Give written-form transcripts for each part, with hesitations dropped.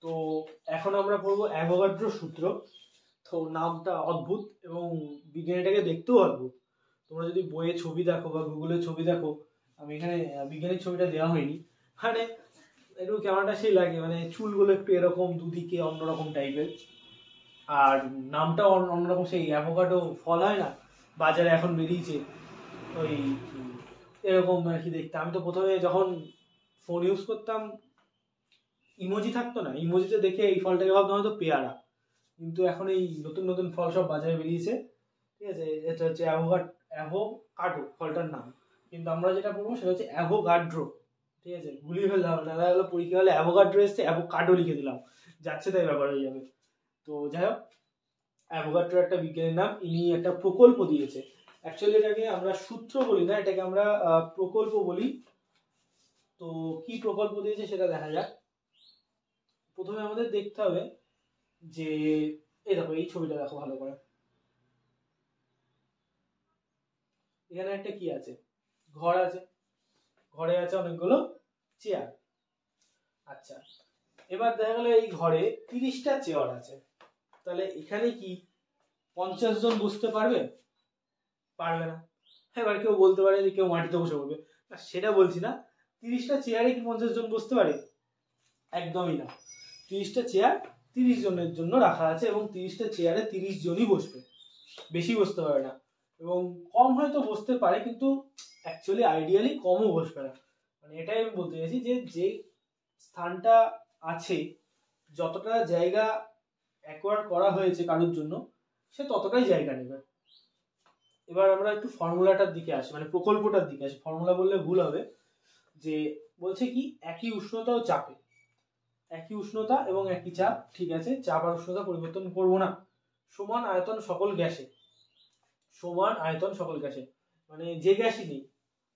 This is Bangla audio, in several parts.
তো এখন আমরা পড়বো অ্যাভোগাড্রো সূত্র। তো নামটা অদ্ভুত এবং বিজ্ঞানীটাকে দেখতেও অদ্ভুত। তোমরা যদি বইয়ে ছবি দেখো বা গুগলে ছবি দেখো, আমি এখানে বিজ্ঞানীর ছবিটা দেওয়া হয়নি, মানে একটু কেমনটা সেই লাগে, মানে চুলগুলো একটু এরকম দুদিকে অন্যরকম টাইপের, আর নামটা অন্যরকম। সেই অ্যাভোকাডো ফল হয় না, বাজারে এখন বেরিয়েছে, ওই এরকম আর কি দেখতে। আমি তো প্রথমে যখন ফোন ইউজ করতাম ইমোজি থাকতো না, ইমোজিতে দেখে এই ফলটাকে ভাবতাম হয়তো পেয়ারা, কিন্তু এখন এই নতুন নতুন ফল সব বাজারে বেরিয়েছে, ঠিক আছে। এটা হচ্ছে অ্যাভোকাডো ফলটার নাম, কিন্তু আমরা যেটা পড়বো সেটা হচ্ছে অ্যাভোগাড্রো, ঠিক আছে। গুলিয়ে ফেললাম না, হলো পরীক্ষা হলে অ্যাভোগাড্রো এসছে অ্যাভোকাডো লিখে দিলাম, যাচ্ছে তাই ব্যাপার হয়ে যাবে। তো যাই হোক, অ্যাভোগাড্রো একটা বিজ্ঞানীর নাম, ইনি একটা প্রকল্প দিয়েছে। অ্যাকচুয়ালি এটাকে আমরা সূত্র বলি না, এটাকে আমরা প্রকল্প বলি। তো কি প্রকল্প দিয়েছে সেটা দেখা যাক। প্রথমে আমাদের দেখতে হবে যে এই দেখো, এই ছবিটা দেখো ভালো করে, এখানে একটা কি আছে, ঘর আছে, ঘরে আছে অনেকগুলো চেয়ার। আচ্ছা, এবার দেখা গেল এই ঘরে 30টা চেয়ার আছে, তাহলে এখানে কি 50 জন বসতে পারবে? পারবে না। এবার কেউ বলতে পারে যে কেউ মাটিতে বসে পড়বে, না সেটা বলছি না। 30টা চেয়ারে কি 50 জন বসতে পারে? একদমই না। 30টা চেয়ার 30 জনের জন্য রাখা আছে, এবং 30টা চেয়ারে 30 জনই বসবে, বেশি বসতে পারে না। এবং কম হয়তো বসতে পারে, কিন্তু অ্যাকচুয়ালি আইডিয়ালি কমও বসবে না। মানে এটাই আমি বলতে চাইছি যে যে স্থানটা আছে, যতটা জায়গা অ্যাকোয়ার করা হয়েছে কারোর জন্য, সে ততটাই জায়গা নেবে। এবার আমরা একটু ফর্মুলাটার দিকে আসি, মানে প্রকল্পটার দিকে আসি, ফর্মুলা বললে ভুল হবে। যে বলছে কি, একই উষ্ণতা ও চাপে, একই উষ্ণতা এবং একই চাপ, ঠিক আছে, চাপ আর উষ্ণতা পরিবর্তন করব না, সমান আয়তন সকল গ্যাসে, সমান আয়তন সকল গ্যাসে, মানে যে গ্যাসই নেই,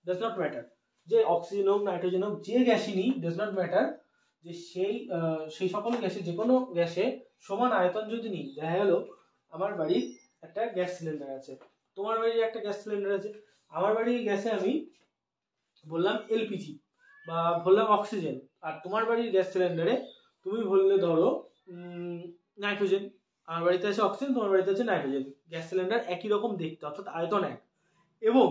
ডাজ নট ম্যাটার, যে অক্সিজেন হোক নাইট্রোজেন হোক, যে গ্যাসই নেই ডাজ নট ম্যাটার, যে সেই সকল গ্যাসে, যে কোনো গ্যাসে সমান আয়তন যদি নিই। দেখা গেল আমার বাড়ির একটা গ্যাস সিলিন্ডার আছে, তোমার বাড়ির একটা গ্যাস সিলিন্ডার আছে, আমার বাড়ির গ্যাসে আমি বললাম এলপিজি বা বললাম অক্সিজেন, আর তোমার বাড়ির গ্যাস সিলিন্ডারে তুমি বললে ধরো নাইট্রোজেন। আমার বাড়িতে আছে অক্সিজেন, তোমার বাড়িতে আছে নাইট্রোজেন, গ্যাস সিলিন্ডার একই রকম দেখতে, অর্থাৎ আয়তন এক। এবং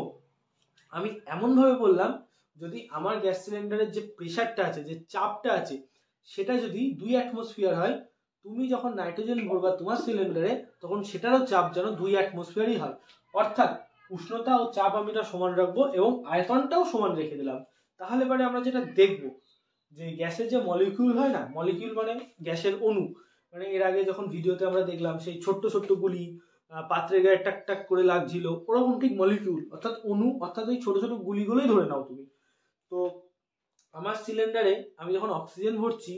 আমি এমনভাবে বললাম, যদি আমার গ্যাস সিলিন্ডারের যে প্রেশারটা আছে, যে চাপটা আছে, সেটা যদি 2 অ্যাটমসফিয়ার হয়, তুমি যখন নাইট্রোজেন ভরবা তোমার সিলিন্ডারে, তখন সেটারও চাপ যেন 2 অ্যাটমসফিয়ারই হয়। অর্থাৎ উষ্ণতা ও চাপ আমি এটা সমান রাখবো এবং আয়তনটাও সমান রেখে দিলাম। তাহলে পরে আমরা যেটা দেখবো, যে গ্যাসের যে মলিকিউল হয় না, মলিকিউল মানে গ্যাসের অণু, মানে এর আগে যখন ভিডিওতে আমরা দেখলাম সেই ছোট্ট ছোট্ট গুলি পাত্রের গায়ে টাক টাক করে লাগছিল, ওরকম ঠিক মলিকিউল, অর্থাৎ অণু, অর্থাৎ ওই ছোট ছোট গুলিগুলোই ধরে নাও তুমি। তো আমার সিলিন্ডারে আমি যখন অক্সিজেন ভরছি,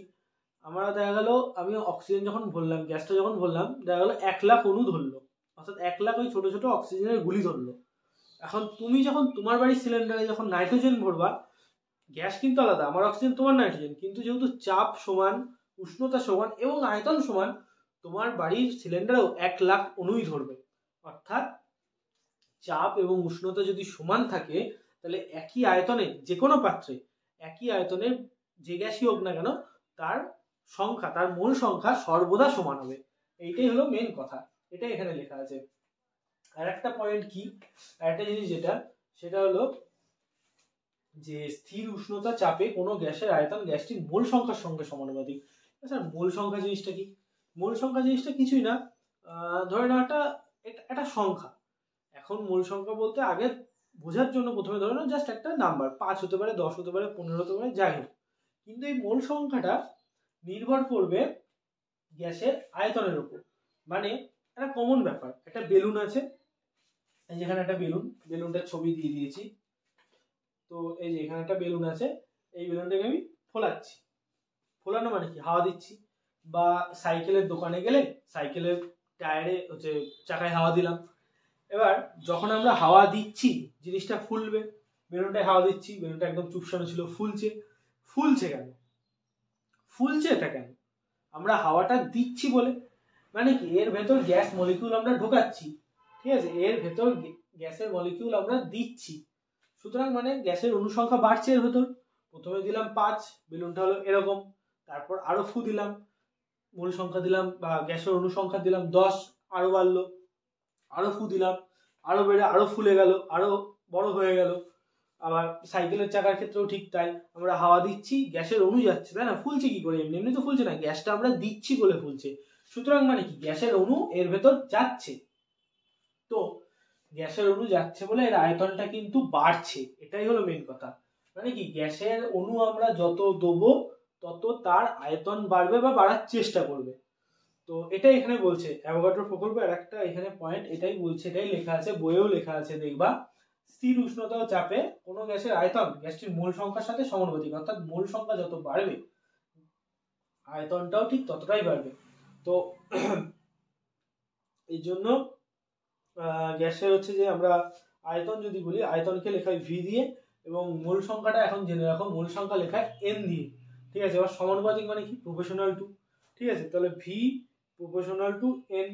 আমার দেখা গেল আমি অক্সিজেন যখন ভরলাম, গ্যাসটা যখন ভরলাম, দেখা গেলো 1 লাখ অণু ধরলো, অর্থাৎ 1 লাখ ওই ছোট ছোট অক্সিজেনের গুলি ধরলো। এখন তুমি যখন তোমার বাড়ির সিলিন্ডারে যখন নাইট্রোজেন ভরবা, গ্যাস কিন্তু আলাদা, আমার অক্সিজেন তোমার নাইট্রোজেন, কিন্তু যেহেতু চাপ সমান, উষ্ণতা সমান এবং আয়তন সমান, তোমার বাড়ির সিলিন্ডারেও 1 লাখ অণুই ধরবে। অর্থাৎ চাপ এবং উষ্ণতা যদি সমান থাকে, তাহলে একই আয়তনে, যে কোনো পাত্রে একই আয়তনের যে গ্যাসই হোক না কেন, তার সংখ্যা, তার মোল সংখ্যা সর্বদা সমান হবে। এইটাই হলো মেন কথা, এটাই এখানে লেখা আছে। আর একটা পয়েন্ট কি, আর একটা জিনিস যেটা, সেটা হলো যে স্থির উষ্ণতা চাপে কোনো গ্যাসের আয়তন গ্যাসটির মোল সংখ্যার সঙ্গে সমানুপাতিক। আচ্ছা, মোল সংখ্যা জিনিসটা কি? মোল সংখ্যা জিনিসটা কিছুই না, ধরে নাও একটা সংখ্যা। এখন মোল সংখ্যা বলতে আগে বোঝার জন্য প্রথমে ধরে নাও জাস্ট একটা নাম্বার, 5 হতে পারে, 10 হতে পারে, 15 হতে পারে, যাই হোক। কিন্তু এই মোল সংখ্যাটা নির্ভর করবে গ্যাসের আয়তনের উপর। মানে একটা কমন ব্যাপার, একটা বেলুন আছে, এই যেখানে একটা বেলুনটার ছবি দিয়ে দিয়েছি। তো এই যে এখানে একটা বেলুন আছে, এই বেলুনটাকে আমি ফোলাচ্ছি, ফোলানো মানে কি, হাওয়া দিচ্ছি। বা সাইকেলের দোকানে গেলে সাইকেলের টায়ারে হচ্ছে চাকায় হাওয়া দিলাম। এবার যখন আমরা হাওয়া দিচ্ছি, জিনিসটা ফুলবে, বেলুনটায় হাওয়া দিচ্ছি, বেলুনটা একদম চুপসানো ছিল, ফুলছে। ফুলছে কেন? ফুলছে এটা কেন? আমরা হাওয়াটা দিচ্ছি বলে। মানে কি, এর ভেতর গ্যাস মলিকিউল আমরা ঢোকাচ্ছি, ঠিক আছে, এর ভেতর গ্যাসের মলিকিউল আমরা দিচ্ছি, সুতরাং মানে গ্যাসের অনুসংখ্যা বাড়ছে এর ভেতর। প্রথমে দিলাম 5, বেলুনটা হলো এরকম, তারপর আরো ফু দিলাম, মূল সংখ্যা দিলাম বা গ্যাসের অণু সংখ্যা দিলাম 10, আরো বাড়লো, আরো ফু দিলাম, আরো বেড়ে আরো ফুলে গেল, আরো বড় হয়ে গেল। আবার সাইকেলের চাকার ক্ষেত্রেও ঠিক তাই, আমরা হাওয়া দিচ্ছি, গ্যাসের অণু যাচ্ছে, তাই না? ফুলছে কি করে? এমনি এমনি তো ফুলছে না, গ্যাসটা আমরা দিচ্ছি বলে ফুলছে। সুতরাং মানে কি, গ্যাসের অণু এর ভেতর যাচ্ছে। তো গ্যাসের অণু যাচ্ছে বলে এর আয়তনটা কিন্তু বাড়ছে, এটাই হলো মেন কথা। মানে কি, গ্যাসের অণু আমরা যত দেবো তত তার আয়তন বাড়বে বা বাড়ার চেষ্টা করবে। তো এটাই এখানে বলছে অ্যাভোগাড্রো প্রকল্পের একটা এখানে পয়েন্ট, এটাই বলছে, এটাই লেখা আছে, বইয়েও লেখা আছে দেখবা, স্থির উষ্ণতা ও চাপে কোনো গ্যাসের আয়তন গ্যাসটির মোল সংখ্যার সাথে সমানুপাতিক, অর্থাৎ মোল সংখ্যা যত বাড়বে আয়তনটাও ঠিক ততটাই বাড়বে। তো এই জন্য গ্যাসের হচ্ছে যে আমরা আয়তন যদি বলি, আয়তনকে লেখায় ভি দিয়ে, এবং মূল সংখ্যাটা এখন জেনে রাখো, মূল সংখ্যা লেখায় এন দিয়ে, ঠিক আছে? এবার সমানুপাতিক মানে কি, প্রপোর্শনাল টু, ঠিক আছে? তাহলে V proportional to N,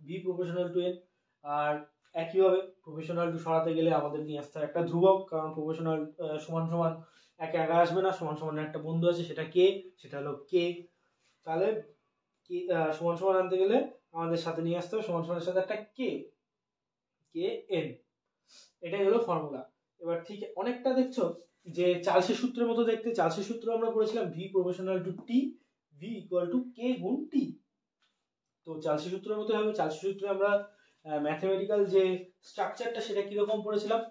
V proportional to N. আর একইভাবে প্রপোর্শনাল টু সরাতে গেলে আমাদের নিয়ে আসতে হয় একটা ধ্রুবক, কারণ প্রপোর্শনাল সমান সমান একে একা আসবে না, সমান সমান একটা বন্ধু আছে, সেটা কে, সেটা হলো কে। তাহলে কে সমান সমান আনতে গেলে আমাদের সাথে নিয়ে আসতে হবে সমান সমানের সাথে একটা কে, কে এন, এটাই হলো ফর্মুলা। এবার ঠিক অনেকটা দেখছো যে চার্লসের সূত্রের মতো দেখতে, চার্লসের সূত্র আমরা পড়েছিলাম V proportional to T, V equal to K গুণ টি। তো চার্লসের সূত্রের মতো হবে। চার্লসের সূত্রে আমরা ম্যাথমেটিক্যাল যে স্ট্রাকচারটা সেটা কিরকম পড়েছিলাম,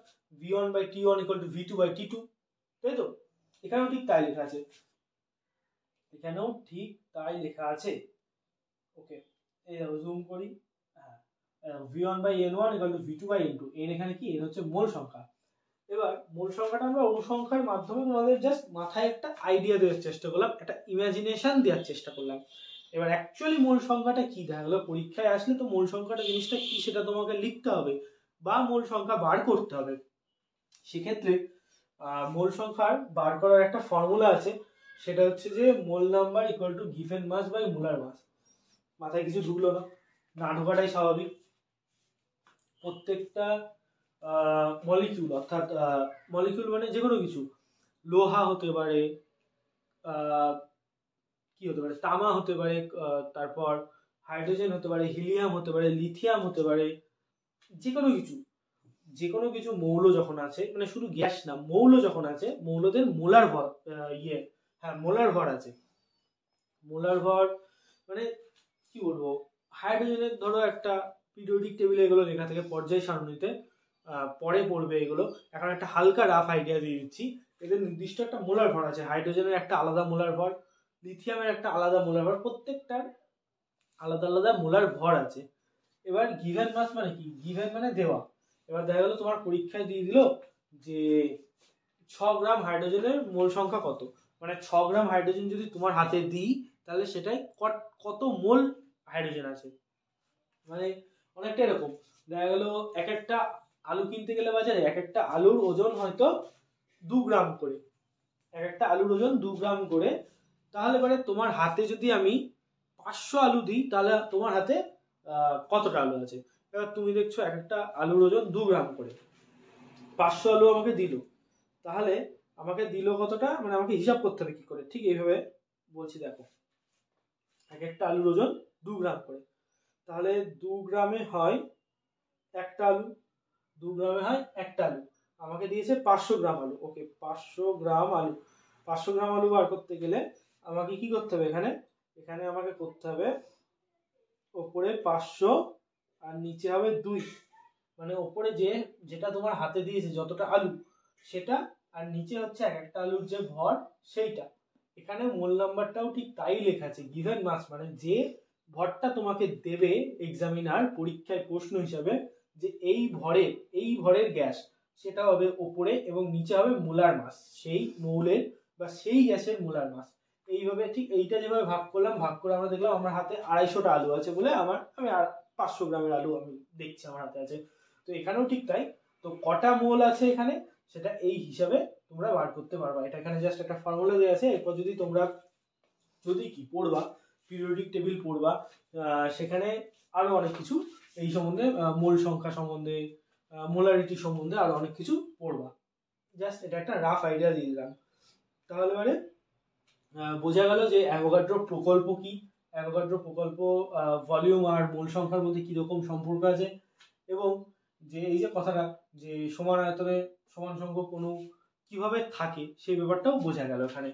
v1 by t1 equal to v2 by t2, তাই তো? এখানেও ঠিক তাই লেখা আছে, এখানেও ঠিক তাই লেখা আছে। ওকে, এই দেখো জুম করি, হ্যাঁ, v1 by n1 equal to v2 by n2, n এখানে কি, n হচ্ছে মোল সংখ্যা। এবার মূল সংখ্যাটা আমরা অনুসংখ্যার মাধ্যমে তোমাদের জাস্ট মাথায় একটা আইডিয়া দেওয়ার চেষ্টা করলাম, একটা ইমাজিনেশন দেওয়ার চেষ্টা করলাম। এবার অ্যাকচুয়ালি মূল সংখ্যাটা কি দেখা গেলো, পরীক্ষায় আসলে তো মূল সংখ্যাটা জিনিসটা কি সেটা তোমাকে লিখতে হবে বা মূল সংখ্যা বার করতে হবে। সেক্ষেত্রে মূল সংখ্যার বার করার একটা ফর্মুলা আছে, সেটা হচ্ছে যে mole number equal to given mass by molar mass. মাথায় কিছু ঢুকলো না, না ঢোকাটাই স্বাভাবিক। প্রত্যেকটা মলিকিউল, অর্থাৎ মলিকিউল মানে যে কোনো কিছু, লোহা হতে পারে, কি হতে পারে, তামা হতে পারে, তারপর হাইড্রোজেন হতে পারে, হিলিয়াম হতে পারে, লিথিয়াম হতে পারে, যে কোনো কিছু, যে কোনো কিছু মৌল যখন আছে, মানে শুধু গ্যাস না, মৌল যখন আছে, মৌলদের মোলার ভর, হ্যাঁ মোলার ভর আছে। মোলার ভর মানে কি বলবো, হাইড্রোজেনের ধরো একটা পিরিয়ডিক টেবিলে এগুলো লেখা থাকে পর্যায় সারণীতে, পরে পড়বে এগুলো, এখন একটা হালকা রাফ আইডিয়া দিয়ে দিচ্ছি। এদের নির্দিষ্ট একটা মোলার ভর আছে, হাইড্রোজেনের একটা আলাদা মোলার ভর, লিথিয়ামের একটা আলাদা মোলার ভর, প্রত্যেকটার আলাদা আলাদা মোলার ভর আছে। এবার গিভেন মাস মানে কি, গিভেন মানে দেওয়া। এবার দেখা গেলো তোমার পরীক্ষায় দিয়ে দিল যে 6 গ্রাম হাইড্রোজেনের মোল সংখ্যা কত, মানে 6 গ্রাম হাইড্রোজেন যদি তোমার হাতে দিই তাহলে সেটাই কত মোল হাইড্রোজেন আছে। মানে অনেকটা এরকম দেখা গেল, এক একটা আলু কিনতে গেলে বাজারে, এক একটা আলুর ওজন হয়তো 2 গ্রাম করে, এক একটা আলুর ওজন 2 গ্রাম করে, তাহলে পরে তোমার হাতে যদি আমি 500 আলু দিই তাহলে তোমার হাতে কতটা আলু আছে। এবার তুমি দেখছো এক একটা আলুর ওজন 2 গ্রাম করে, 500 আলু আমাকে দিল, তাহলে আমাকে দিল কতটা, মানে আমাকে হিসাব করতে হবে কি করে, ঠিক এইভাবে বলছি দেখো, এক একটা আলুর ওজন 2 গ্রাম করে, তাহলে 2 গ্রামে হয় একটা আলু, 2 গ্রামে হয় একটা আলু, আমাকে দিয়েছে 500 গ্রাম আলু। ওকে, 500 গ্রাম আলু, 500 গ্রাম আলু বার করতে গেলে আমাকে কি করতে হবে, এখানে আমাকে করতে হবে ওপরে 500 আর নিচে হবে 2, মানে ওপরে যেটা তোমার হাতে দিয়েছে যতটা আলু সেটা, আর নিচে হচ্ছে এক একটা আলুর যে ভর সেইটা। এখানে মোল নাম্বারটাও ঠিক তাই লেখা আছে, গিভেন মাস মানে যে ভরটা তোমাকে দেবে এক্সামিনার পরীক্ষায় প্রশ্ন হিসাবে, যে এই ভরের গ্যাস, সেটা হবে ওপরে, এবং নিচে হবে মোলার মাস, সেই মৌলের বা সেই গ্যাসের মোলার মাস। এইভাবে ঠিক এইটা যেভাবে ভাগ করলাম, ভাগ করে আমরা দেখলাম আমার হাতে 250টা আলু আছে বলে আমি 500 গ্রামের আলু আমি দেখছি আমার হাতে আছে। তো এখানেও ঠিক তাই, তো কটা মোল আছে এখানে সেটা এই হিসাবে তোমরা বার করতে পারবা। এটা এখানে জাস্ট একটা ফর্মুলা দেওয়া আছে। এরপর যদি তোমরা কি পড়বা, পিরিয়ডিক টেবিল পড়বা, সেখানে আরো অনেক কিছু এই সম্বন্ধে, মোল সংখ্যা সম্বন্ধে, মোলারিটি সম্বন্ধে আরো অনেক কিছু পড়বা। জাস্ট এটা একটা রাফ আইডিয়া দিয়ে দিলাম। তাহলে মানে বোঝা গেল যে অ্যাভোগাড্রো প্রকল্প কি, অ্যাভোগাড্রো প্রকল্প ভলিউম আর মোল সংখ্যার মধ্যে কিরকম সম্পর্ক আছে, এবং যে এই যে কথাটা যে সমান আয়তনে সমান সংখ্যক অণু কিভাবে থাকে সেই ব্যাপারটাও বোঝা গেল এখানে।